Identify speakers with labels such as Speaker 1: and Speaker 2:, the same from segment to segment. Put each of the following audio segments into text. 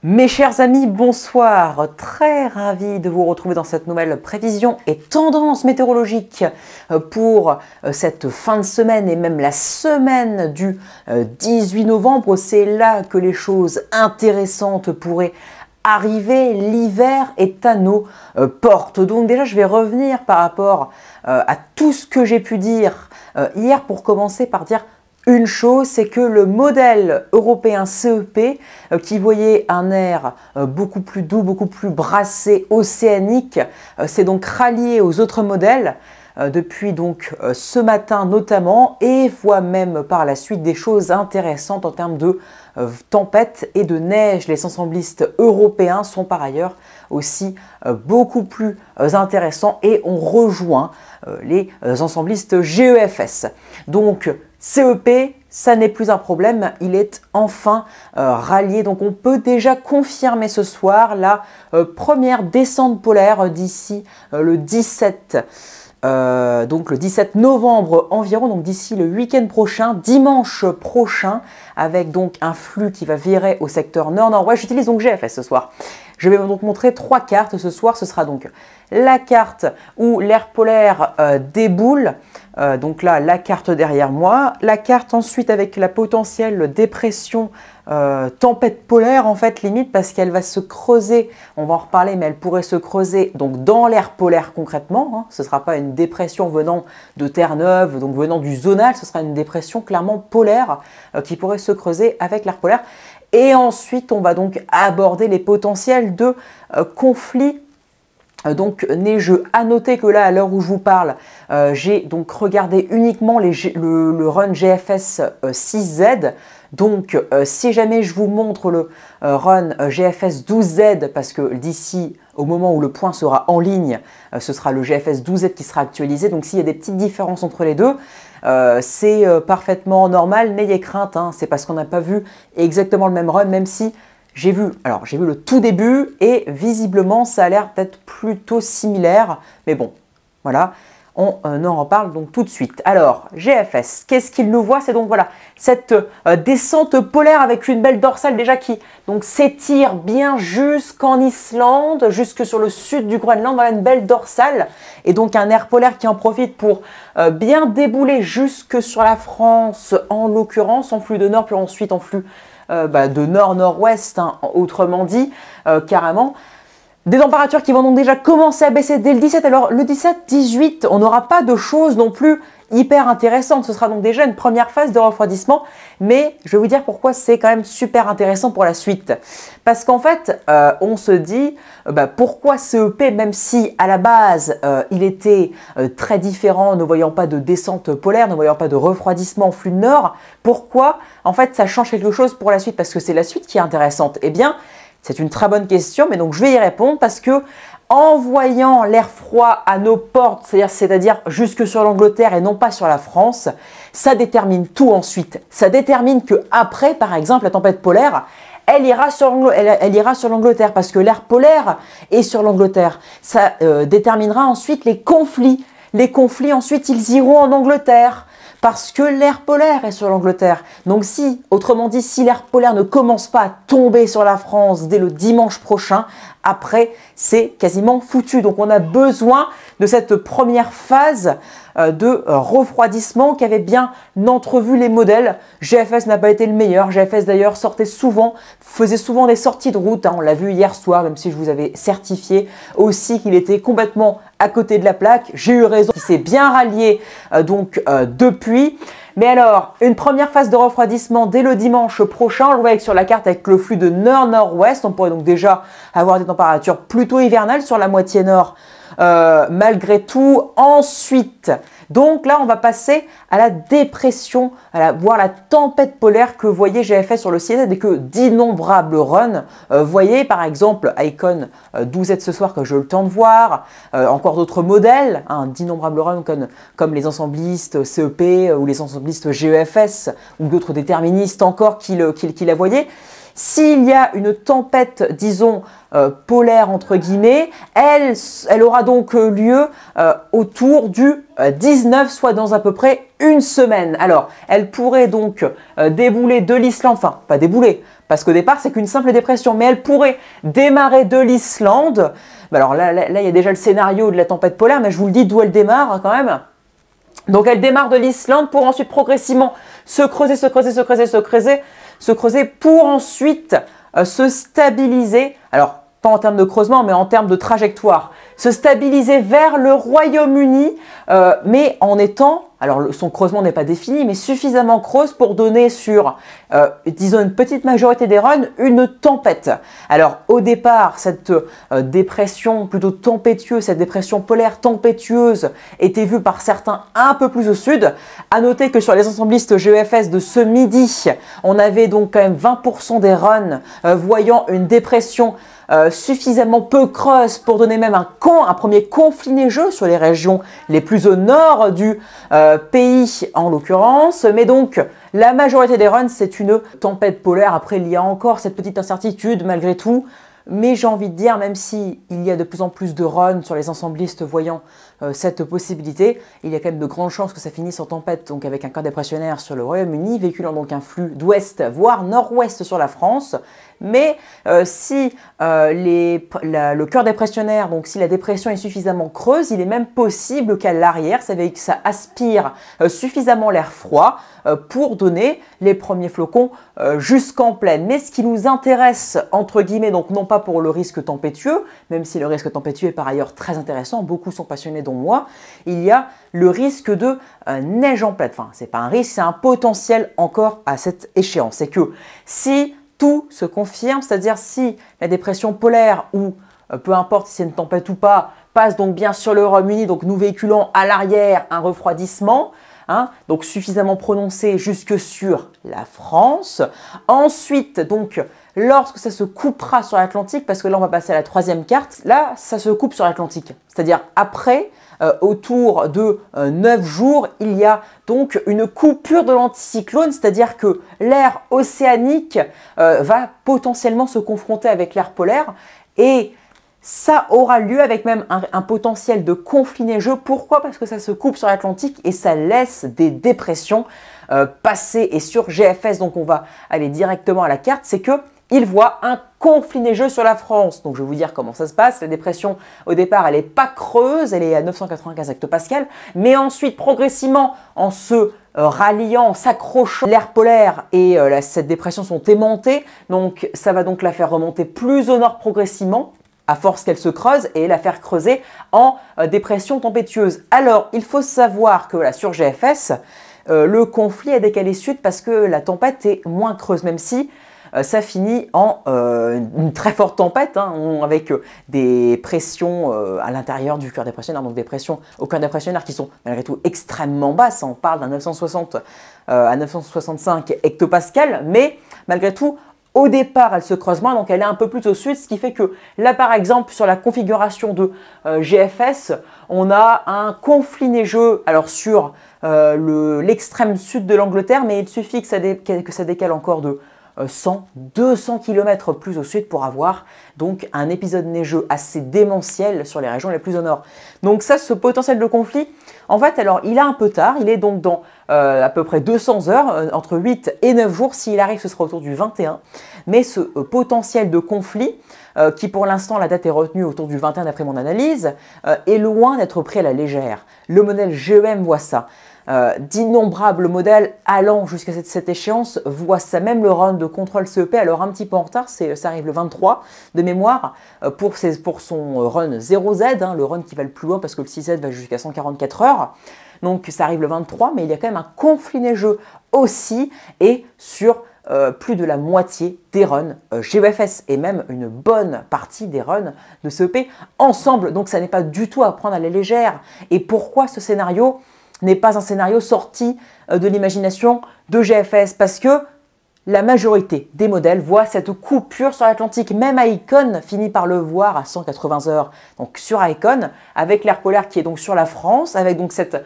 Speaker 1: Mes chers amis, bonsoir. Très ravi de vous retrouver dans cette nouvelle prévision et tendance météorologique pour cette fin de semaine et même la semaine du 18 novembre. C'est là que les choses intéressantes pourraient arriver. L'hiver est à nos portes. Donc déjà, je vais revenir par rapport à tout ce que j'ai pu dire hier pour commencer par dire une chose, c'est que le modèle européen CEP, qui voyait un air beaucoup plus doux, beaucoup plus brassé, océanique, s'est donc rallié aux autres modèles depuis donc ce matin notamment, et voit même par la suite des choses intéressantes en termes de tempête et de neige. Les ensemblistes européens sont par ailleurs aussi beaucoup plus intéressants et on rejoint les ensemblistes GEFS. Donc CEP, ça n'est plus un problème, il est enfin rallié. Donc on peut déjà confirmer ce soir la première descente polaire d'ici le 17 donc le 17 novembre environ, donc d'ici le week-end prochain, dimanche prochain, avec donc un flux qui va virer au secteur nord-nord-ouest. J'utilise donc GFS ce soir. Je vais donc montrer trois cartes ce soir. Ce sera donc la carte où l'air polaire déboule. Donc là, la carte derrière moi. La carte ensuite avec la potentielle dépression tempête polaire en fait limite parce qu'elle va se creuser, on va en reparler, mais elle pourrait se creuser donc dans l'air polaire concrètement, hein. Ce ne sera pas une dépression venant de Terre-Neuve, donc venant du zonal, ce sera une dépression clairement polaire qui pourrait se creuser avec l'air polaire. Et ensuite, on va donc aborder les potentiels de conflits donc neigeux. À noter que là, à l'heure où je vous parle, j'ai donc regardé uniquement le run GFS 6Z. Donc, si jamais je vous montre le run GFS 12Z, parce que d'ici au moment où le point sera en ligne, ce sera le GFS 12Z qui sera actualisé. Donc, s'il y a des petites différences entre les deux, c'est parfaitement normal. N'ayez crainte, hein, c'est parce qu'on n'a pas vu exactement le même run, même si j'ai vu le tout début et visiblement ça a l'air d'être plutôt similaire, mais bon, voilà, on en reparle donc tout de suite. Alors, GFS, qu'est-ce qu'il nous voit? C'est donc voilà, cette descente polaire avec une belle dorsale déjà qui donc s'étire bien jusqu'en Islande, jusque sur le sud du Groenland, voilà une belle dorsale, et donc un air polaire qui en profite pour bien débouler jusque sur la France en l'occurrence, en flux de nord, puis ensuite en flux de nord-nord-ouest, hein, autrement dit, carrément. Des températures qui vont donc déjà commencer à baisser dès le 17. Alors le 17-18, on n'aura pas de choses non plus hyper intéressantes. Ce sera donc déjà une première phase de refroidissement. Mais je vais vous dire pourquoi c'est quand même super intéressant pour la suite. Parce qu'en fait, on se dit pourquoi CEP, même si à la base il était très différent, ne voyant pas de descente polaire, ne voyant pas de refroidissement en flux de nord, pourquoi en fait ça change quelque chose pour la suite? Parce que c'est la suite qui est intéressante. Eh bien, c'est une très bonne question, mais donc je vais y répondre parce que en voyant l'air froid à nos portes, c'est-à-dire jusque sur l'Angleterre et non pas sur la France, ça détermine tout ensuite. Ça détermine que après, par exemple, la tempête polaire, elle ira sur l'Angleterre parce que l'air polaire est sur l'Angleterre. Ça déterminera ensuite les conflits. Les conflits, ensuite, ils iront en Angleterre. Parce que l'air polaire est sur l'Angleterre. Donc si, autrement dit, si l'air polaire ne commence pas à tomber sur la France dès le dimanche prochain, après, c'est quasiment foutu. Donc on a besoin de cette première phase de refroidissement qu'avaient bien entrevu les modèles. GFS n'a pas été le meilleur. GFS d'ailleurs faisait souvent des sorties de route. Hein. On l'a vu hier soir, même si je vous avais certifié aussi qu'il était complètement à côté de la plaque. J'ai eu raison. Il s'est bien rallié depuis. Mais alors, une première phase de refroidissement dès le dimanche prochain. On le voit sur la carte avec le flux de nord-nord-ouest. On pourrait donc déjà avoir des températures plutôt hivernales sur la moitié nord malgré tout. Ensuite, donc là, on va passer à la dépression, voire la tempête polaire que voyait GFS sur le CZ et que d'innombrables runs voyaient. Par exemple, Icon 12Z ce soir que j'ai eu le temps de voir. Encore d'autres modèles, hein, d'innombrables runs comme les ensemblistes CEP ou les ensemblistes GEFS ou d'autres déterministes encore qui la voyaient. S'il y a une tempête, disons, polaire entre guillemets, elle aura donc lieu autour du 19, soit dans à peu près une semaine. Alors, elle pourrait donc débouler de l'Islande, enfin pas débouler, parce qu'au départ, c'est qu'une simple dépression, mais elle pourrait démarrer de l'Islande. Alors là, il y a déjà le scénario de la tempête polaire, mais je vous le dis d'où elle démarre quand même. Donc elle démarre de l'Islande pour ensuite progressivement se creuser pour ensuite se stabiliser. Alors, pas en termes de creusement, mais en termes de trajectoire. Se stabiliser vers le Royaume-Uni, mais en étant, alors son creusement n'est pas défini, mais suffisamment creuse pour donner sur, disons, une petite majorité des runs, une tempête. Alors au départ, cette dépression plutôt tempétueuse, cette dépression polaire tempétueuse était vue par certains un peu plus au sud. À noter que sur les ensemblistes GEFS de ce midi, on avait donc quand même 20% des runs voyant une dépression suffisamment peu creuse pour donner même un premier conflit neigeux sur les régions les plus au nord du pays en l'occurrence. Mais donc la majorité des runs, c'est une tempête polaire. Après, il y a encore cette petite incertitude malgré tout. Mais j'ai envie de dire, même s'il y a de plus en plus de runs sur les ensemblistes voyant cette possibilité, il y a quand même de grandes chances que ça finisse en tempête, donc avec un cœur dépressionnaire sur le Royaume-Uni, véhiculant donc un flux d'ouest voire nord-ouest sur la France. Mais si le cœur dépressionnaire, donc si la dépression est suffisamment creuse, il est même possible qu'à l'arrière, ça veut dire que ça aspire suffisamment l'air froid pour donner les premiers flocons jusqu'en plaine. Mais ce qui nous intéresse, entre guillemets, donc non pas pour le risque tempétueux, même si le risque tempétueux est par ailleurs très intéressant, beaucoup sont passionnés dont moi, il y a le risque de neige en plaine. Enfin, c'est pas un risque, c'est un potentiel encore à cette échéance. C'est que si tout se confirme, c'est-à-dire si la dépression polaire ou peu importe si c'est une tempête ou pas, passe donc bien sur le Royaume-Uni, donc nous véhiculons à l'arrière un refroidissement, donc suffisamment prononcé jusque sur la France. Ensuite, donc, lorsque ça se coupera sur l'Atlantique, parce que là on va passer à la troisième carte, là ça se coupe sur l'Atlantique, c'est-à-dire après, autour de 9 jours, il y a donc une coupure de l'anticyclone, c'est-à-dire que l'air océanique va potentiellement se confronter avec l'air polaire et ça aura lieu avec même un potentiel de conflit neigeux. Pourquoi? Parce que ça se coupe sur l'Atlantique et ça laisse des dépressions passer. Et sur GFS, donc on va aller directement à la carte, c'est que il voit un conflit neigeux sur la France. Donc je vais vous dire comment ça se passe. La dépression, au départ, elle n'est pas creuse, elle est à 995 hectopascales. Mais ensuite, progressivement, en se ralliant, en s'accrochant, l'air polaire et cette dépression sont aimantées. Donc ça va donc la faire remonter plus au nord progressivement, à force qu'elle se creuse, et la faire creuser en dépression tempétueuse. Alors, il faut savoir que sur GFS, le conflit est décalé sud parce que la tempête est moins creuse, même si ça finit en une très forte tempête, avec des pressions à l'intérieur du cœur dépressionnaire, donc des pressions au cœur dépressionnaire qui sont malgré tout extrêmement basses. On parle d'un 960 à 965 hectopascales, mais malgré tout, au départ, elle se creuse moins, donc elle est un peu plus au sud, ce qui fait que là, par exemple, sur la configuration de GFS, on a un conflit neigeux alors sur l'extrême sud de l'Angleterre, mais il suffit que ça décale encore de 100, 200 km plus au sud pour avoir donc un épisode neigeux assez démentiel sur les régions les plus au nord. Donc ça, ce potentiel de conflit, en fait, alors il a un peu tard, il est donc dans à peu près 200 heures, entre 8 et 9 jours, s'il arrive ce sera autour du 21, mais ce potentiel de conflit, qui pour l'instant la date est retenue autour du 21 d'après mon analyse, est loin d'être pris à la légère. Le modèle GEM voit ça. D'innombrables modèles allant jusqu'à cette échéance voient ça. Même le run de contrôle CEP, alors un petit peu en retard, ça arrive le 23 de mémoire pour son run 0Z, le run qui va le plus loin parce que le 6Z va jusqu'à 144 heures. Donc ça arrive le 23, mais il y a quand même un conflit neigeux aussi et sur plus de la moitié des runs GEFS et même une bonne partie des runs de CEP ensemble. Donc ça n'est pas du tout à prendre à la légère. Et pourquoi ce scénario n'est pas un scénario sorti de l'imagination de GFS? Parce que la majorité des modèles voient cette coupure sur l'Atlantique. Même Icon finit par le voir à 180 heures. Donc sur Icon, avec l'air polaire qui est donc sur la France, avec donc cette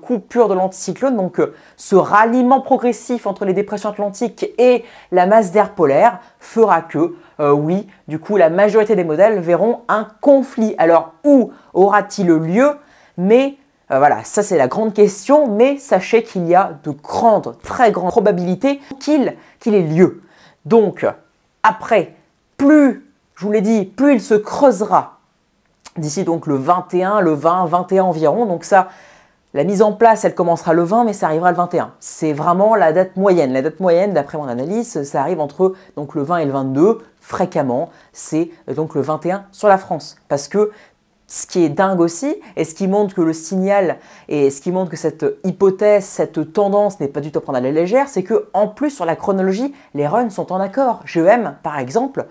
Speaker 1: coupure de l'anticyclone, donc ce ralliement progressif entre les dépressions atlantiques et la masse d'air polaire fera que, oui, du coup, la majorité des modèles verront un conflit. Alors, où aura-t-il lieu? Mais voilà, ça c'est la grande question, mais sachez qu'il y a de grandes, très grandes probabilités qu'il ait lieu. Donc, Après, plus, je vous l'ai dit, plus il se creusera d'ici donc le 21, le 20, 21 environ. Donc ça, la mise en place, elle commencera le 20, mais ça arrivera le 21. C'est vraiment la date moyenne. La date moyenne, d'après mon analyse, ça arrive entre donc, le 20 et le 22, fréquemment. C'est donc le 21 sur la France. Parce que ce qui est dingue aussi, et ce qui montre que le signal, et ce qui montre que cette hypothèse, cette tendance n'est pas du tout à prendre à la légère, c'est qu'en plus, sur la chronologie, les runs sont en accord. GEM, par exemple,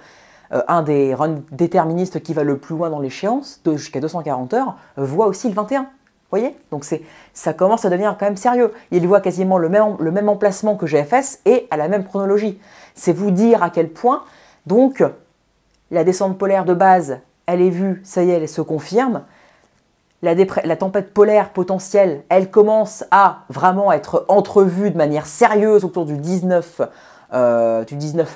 Speaker 1: un des runs déterministes qui va le plus loin dans l'échéance, jusqu'à 240 heures, voit aussi le 21. Vous voyez? Donc ça commence à devenir quand même sérieux. Il voit quasiment le même emplacement que GFS et à la même chronologie. C'est vous dire à quel point, donc, la descente polaire de base, elle est vue, ça y est, elle se confirme. La tempête polaire potentielle, elle commence à vraiment être entrevue de manière sérieuse autour du 19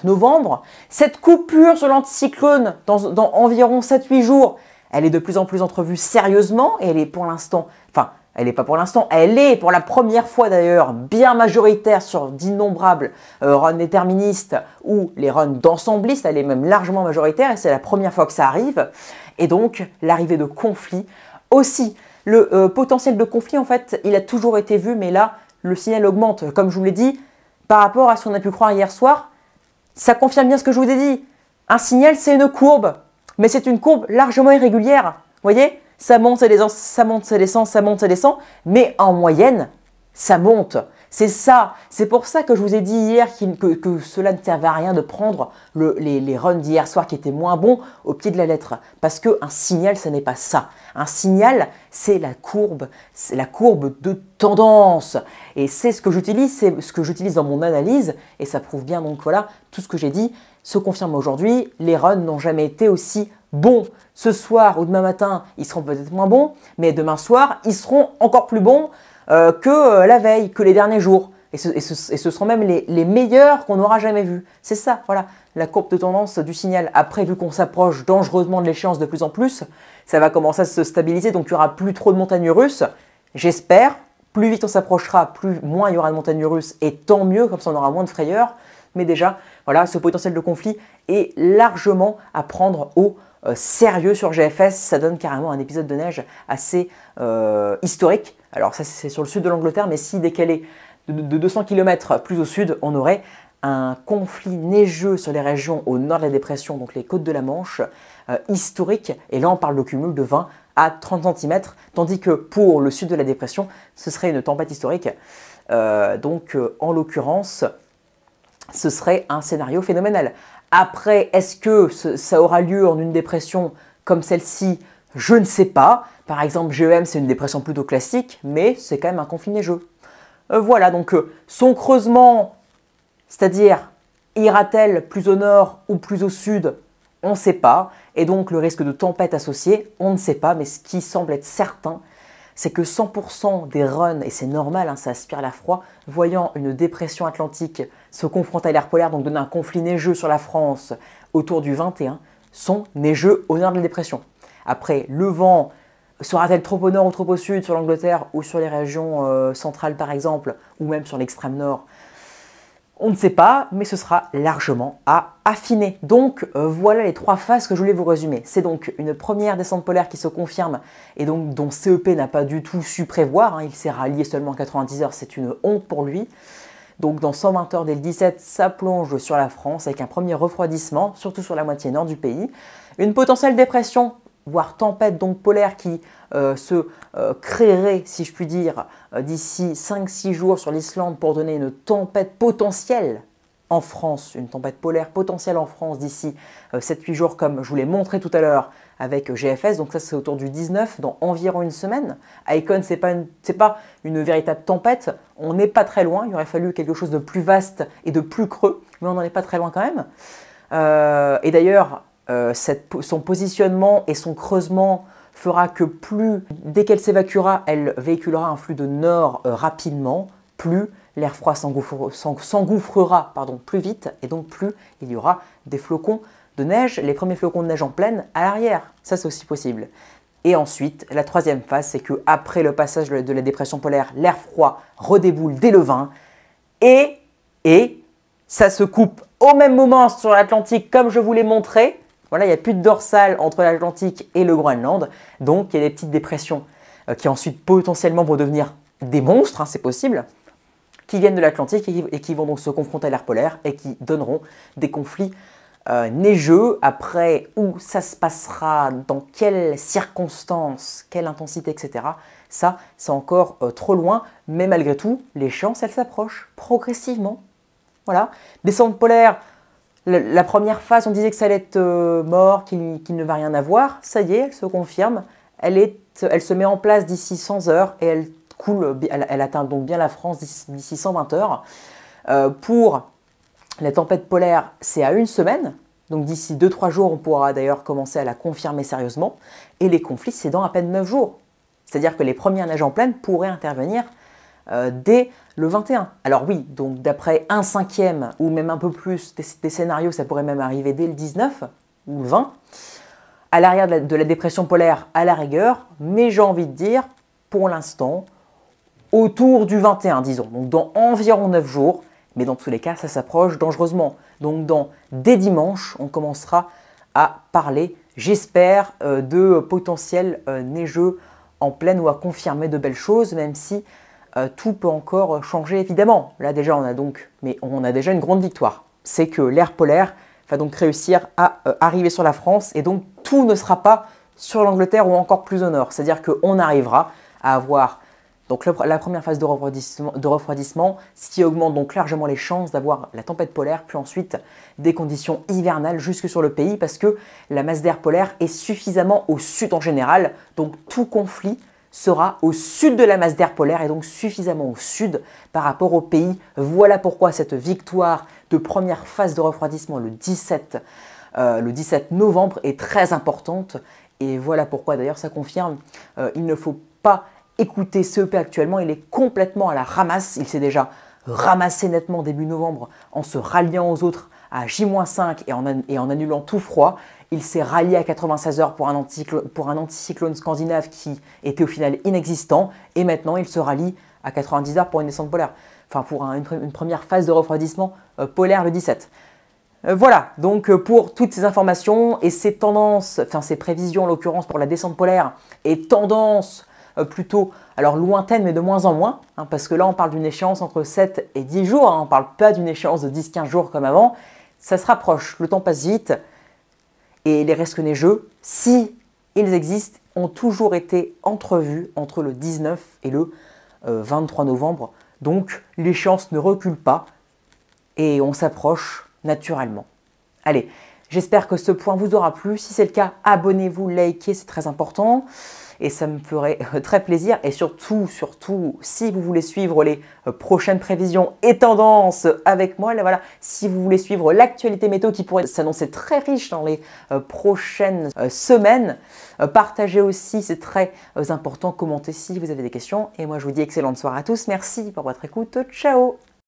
Speaker 1: novembre. Cette coupure sur l'anticyclone dans environ 7-8 jours, elle est de plus en plus entrevue sérieusement et elle est pour l'instant, enfin, elle n'est pas pour l'instant, elle est pour la première fois d'ailleurs bien majoritaire sur d'innombrables runs déterministes ou les runs d'ensemblistes, elle est même largement majoritaire et c'est la première fois que ça arrive. Et donc, l'arrivée de conflits aussi. Le potentiel de conflit, en fait, il a toujours été vu, mais là, le signal augmente. Comme je vous l'ai dit, par rapport à ce qu'on a pu croire hier soir, ça confirme bien ce que je vous ai dit. Un signal, c'est une courbe. Mais c'est une courbe largement irrégulière. Vous voyez? Ça monte, ça descend, ça monte, ça descend, ça monte, ça descend. Mais en moyenne, ça monte. C'est ça. C'est pour ça que je vous ai dit hier que cela ne servait à rien de prendre les runs d'hier soir qui étaient moins bons au pied de la lettre. Parce qu'un signal, ce n'est pas ça. Un signal, c'est la courbe de tendance. Et c'est ce que j'utilise dans mon analyse. Et ça prouve bien, donc voilà, tout ce que j'ai dit se confirme aujourd'hui. Les runs n'ont jamais été aussi bons. Ce soir ou demain matin, ils seront peut-être moins bons, mais demain soir, ils seront encore plus bons que la veille, que les derniers jours. Et ce seront même les meilleurs qu'on n'aura jamais vus. C'est ça, voilà, la courbe de tendance du signal. Après, vu qu'on s'approche dangereusement de l'échéance de plus en plus, ça va commencer à se stabiliser, donc il n'y aura plus trop de montagnes russes. J'espère, plus vite on s'approchera, moins il y aura de montagnes russes, et tant mieux, comme ça on aura moins de frayeur. Mais déjà, voilà, ce potentiel de conflit est largement à prendre au sérieux sur GFS. Ça donne carrément un épisode de neige assez historique. Alors ça, c'est sur le sud de l'Angleterre, mais si décalé de 200 km plus au sud, on aurait un conflit neigeux sur les régions au nord de la dépression, donc les côtes de la Manche, historique. Et là, on parle de cumul de 20 à 30 cm, tandis que pour le sud de la dépression, ce serait une tempête historique. En l'occurrence, ce serait un scénario phénoménal. Après, est-ce que ça aura lieu en une dépression comme celle-ci? Je ne sais pas. Par exemple, GEM, c'est une dépression plutôt classique, mais c'est quand même un conflit neigeux. Voilà, donc son creusement, c'est-à-dire ira-t-elle plus au nord ou plus au sud? On ne sait pas. Et donc le risque de tempête associé, on ne sait pas. Mais ce qui semble être certain, c'est que 100% des runs, et c'est normal, hein, ça aspire l'air froid, voyant une dépression atlantique se confronter à l'air polaire, donc donner un conflit neigeux sur la France autour du 21, sont neigeux au nord de la dépression. Après, le vent sera-t-il trop au nord ou trop au sud sur l'Angleterre ou sur les régions centrales par exemple, ou même sur l'extrême nord? On ne sait pas, mais ce sera largement à affiner. Donc voilà les trois phases que je voulais vous résumer. C'est donc une première descente polaire qui se confirme et donc dont CEP n'a pas du tout su prévoir. Hein, il s'est rallié seulement 90 heures, c'est une honte pour lui. Donc dans 120 heures dès le 17, ça plonge sur la France avec un premier refroidissement, surtout sur la moitié nord du pays. Une potentielle dépression, voire tempête donc polaire qui se créerait, si je puis dire, d'ici 5-6 jours sur l'Islande pour donner une tempête potentielle en France, une tempête polaire potentielle en France d'ici 7-8 jours comme je vous l'ai montré tout à l'heure avec GFS, donc ça c'est autour du 19, dans environ une semaine. Icon, c'est pas une véritable tempête, on n'est pas très loin, il aurait fallu quelque chose de plus vaste et de plus creux, mais on n'en est pas très loin quand même. Et d'ailleurs, son positionnement et son creusement fera que dès qu'elle s'évacuera, elle véhiculera un flux de nord rapidement, plus l'air froid s'engouffrera plus vite, et donc plus il y aura des flocons de neige, les premiers flocons de neige en pleine à l'arrière, ça c'est aussi possible. Et ensuite, la troisième phase, c'est qu'après le passage de la dépression polaire, l'air froid redéboule dès le 20, et ça se coupe au même moment sur l'Atlantique, comme je vous l'ai montré. Voilà, il n'y a plus de dorsale entre l'Atlantique et le Groenland. Donc, il y a des petites dépressions qui ensuite potentiellement vont devenir des monstres, hein, c'est possible, qui viennent de l'Atlantique et qui vont donc se confronter à l'air polaire et qui donneront des conflits neigeux. Après, où ça se passera, dans quelles circonstances, quelle intensité, etc. Ça, c'est encore trop loin, mais malgré tout, l'échéance, elle s'approche progressivement. Voilà. Descente polaire, la première phase, on disait que ça allait être mort, qu'il ne va rien avoir. Ça y est, elle se confirme. Elle se met en place d'ici 100 heures et elle coule, elle atteint donc bien la France d'ici 120 heures. Pour la tempête polaire, c'est à une semaine. Donc d'ici 2-3 jours, on pourra d'ailleurs commencer à la confirmer sérieusement. Et les conflits, c'est dans à peine 9 jours. C'est-à-dire que les premières neiges en plaine pourraient intervenir dès le 21. Alors oui, donc d'après un cinquième ou même un peu plus des scénarios, ça pourrait même arriver dès le 19 ou le 20. À l'arrière de la dépression polaire, à la rigueur, mais j'ai envie de dire, pour l'instant, autour du 21, disons. Donc dans environ 9 jours, mais dans tous les cas, ça s'approche dangereusement. Donc dès dimanche, on commencera à parler, j'espère, de potentiels neigeux en plaine ou à confirmer de belles choses, même si tout peut encore changer évidemment. Là déjà, on a déjà une grande victoire. C'est que l'air polaire va donc réussir à arriver sur la France et donc tout ne sera pas sur l'Angleterre ou encore plus au nord. C'est-à-dire qu'on arrivera à avoir donc la première phase de refroidissement, ce qui augmente donc largement les chances d'avoir la tempête polaire, puis ensuite des conditions hivernales jusque sur le pays parce que la masse d'air polaire est suffisamment au sud en général, donc tout conflit sera au sud de la masse d'air polaire et donc suffisamment au sud par rapport au pays. Voilà pourquoi cette victoire de première phase de refroidissement le 17 novembre est très importante et voilà pourquoi d'ailleurs ça confirme, il ne faut pas écoutez, CEP actuellement, il est complètement à la ramasse. Il s'est déjà ramassé nettement début novembre en se ralliant aux autres à J-5 et en annulant tout froid. Il s'est rallié à 96 heures pour un anticyclone scandinave qui était au final inexistant. Et maintenant, il se rallie à 90 heures pour une descente polaire. Enfin, pour une première phase de refroidissement polaire le 17. Voilà, donc pour toutes ces informations et ces tendances, enfin ces prévisions en l'occurrence pour la descente polaire et tendances plutôt alors lointaine mais de moins en moins, hein, parce que là on parle d'une échéance entre 7 et 10 jours, hein, on ne parle pas d'une échéance de 10-15 jours comme avant, ça se rapproche, le temps passe vite, et les risques neigeux, si ils existent, ont toujours été entrevus entre le 19 et le 23 novembre, donc l'échéance ne recule pas, et on s'approche naturellement. Allez, j'espère que ce point vous aura plu, si c'est le cas, abonnez-vous, likez, c'est très important. Et ça me ferait très plaisir. Et surtout, si vous voulez suivre les prochaines prévisions et tendances avec moi, là, voilà, si vous voulez suivre l'actualité météo qui pourrait s'annoncer très riche dans les prochaines semaines, partagez aussi, c'est très important, commentez si vous avez des questions. Et moi, je vous dis excellente soirée à tous. Merci pour votre écoute. Ciao!